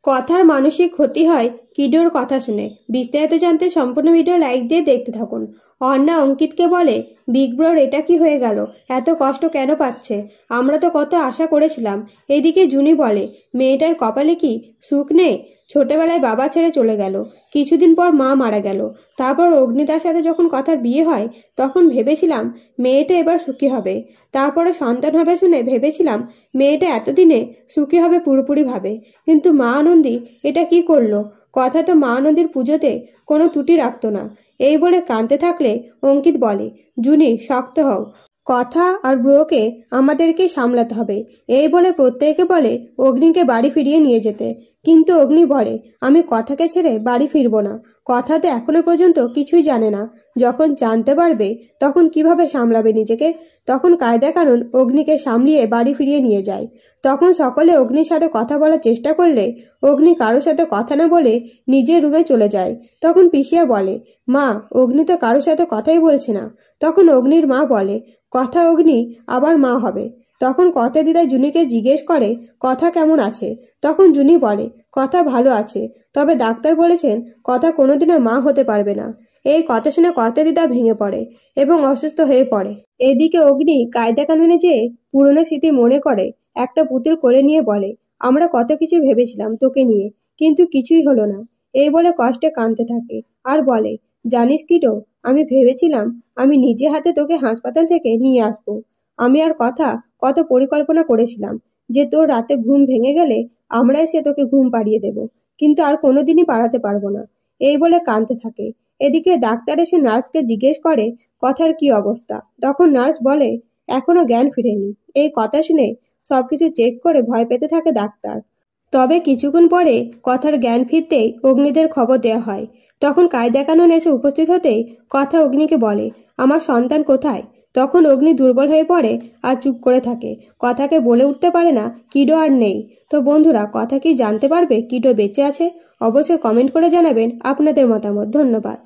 কথার মানসিক ক্ষতি হয় কিডোর কথা শুনে। বিস্তারিত জানতে সম্পূর্ণ ভিডিও লাইক দিয়ে দেখতে থাকুন। অর্ণা অঙ্কিতকে বলে, বিগ ব্রোর এটা কি হয়ে গেল, এত কষ্ট কেন পাচ্ছে? আমরা তো কত আশা করেছিলাম। এদিকে জুনি বলে, মেয়েটার কপালে কি সুখ নেই? ছোটবেলায় বাবা ছেড়ে চলে গেল, কিছুদিন পর মা মারা গেল, তারপর অগ্নিতার সাথে যখন কথার বিয়ে হয় তখন ভেবেছিলাম মেয়েটা এবার সুখী হবে। তারপরে সন্তান হবে শুনে ভেবেছিলাম মেয়েটা এতদিনে সুখী হবে পুরোপুরিভাবে। কিন্তু মা আনন্দী এটা কি করলো? কথা তো মা আনন্দীর পুজোতে কোনো ত্রুটি রাখতো না। এই বলে কাঁদতে থাকলে অঙ্কিত বলে, জুনি শক্ত হও, কথা আর ব্রোকে আমাদেরকে সামলাতে হবে। এই বলে প্রত্যেকে বলে অগ্নিকে বাড়ি ফিরিয়ে নিয়ে যেতে। কিন্তু অগ্নি বলে, আমি কথাকে ছেড়ে বাড়ি ফিরবো না। কথা তো এখনো পর্যন্ত কিছুই জানে না। যখন জানতে পারবে তখন কিভাবে সামলাবে নিজেকে? তখন কায়দা কানুন অগ্নিকে সামলিয়ে বাড়ি ফিরিয়ে নিয়ে যায়। তখন সকলে অগ্নির সাথে কথা বলার চেষ্টা করলে অগ্নি কারোর সাথে কথা না বলে নিজের রুমে চলে যায়। তখন পিসিয়া বলে, মা, অগ্নি তো কারোর সাথে কথাই বলছে না। তখন অগ্নির মা বলে, কথা অগ্নি আবার মা হবে। তখন কথা দিদা জুনিকে জিজ্ঞেস করে, কথা কেমন আছে? তখন জুনি বলে, কথা ভালো আছে, তবে ডাক্তার বলেছেন কথা কোনোদিনও মা হতে পারবে না। এই কথা শুনে কর্তা দিদা ভেঙে পড়ে এবং অসুস্থ হয়ে পড়ে। এদিকে অগ্নি কায়দা কানুনে যেয়ে পুরনো স্মৃতি মনে করে একটা পুতুল কোলে নিয়ে বলে, আমরা কত কিছু ভেবেছিলাম তোকে নিয়ে, কিন্তু কিছুই হলো না। এই বলে কষ্টে কাঁদতে থাকে আর বলে, জানিস কিটো, আমি ভেবেছিলাম আমি নিজে হাতে তোকে হাসপাতাল থেকে নিয়ে আসবো। আমি আর কথা কত পরিকল্পনা করেছিলাম যে তোর রাতে ঘুম ভেঙে গেলে আমরা এসে তোকে ঘুম পাড়িয়ে দেব, কিন্তু আর কোনোদিনই পাড়াতে পারবো না। এই বলে কাঁদতে থাকে। এদিকে ডাক্তার এসে নার্সকে জিজ্ঞেস করে কথার কি অবস্থা। তখন নার্স বলে, এখনো জ্ঞান ফিরেনি। এই কথা শুনে সবকিছু চেক করে ভয় পেতে থাকে ডাক্তার। তবে কিছুক্ষণ পরে কথার জ্ঞান ফিরতেই অগ্নিদের খবর দেওয়া হয়। তখন কায়দা কানুন এসে উপস্থিত হতেই কথা অগ্নিকে বলে, আমার সন্তান কোথায়? তখন অগ্নি দুর্বল হয়ে পড়ে আর চুপ করে থাকে। কথাকে বলে উঠতে পারে না কিডো আর নেই। তো বন্ধুরা, কথা কি জানতে পারবে কিডো বেঁচে আছে? অবশ্যই কমেন্ট করে জানাবেন আপনাদের মতামত। ধন্যবাদ।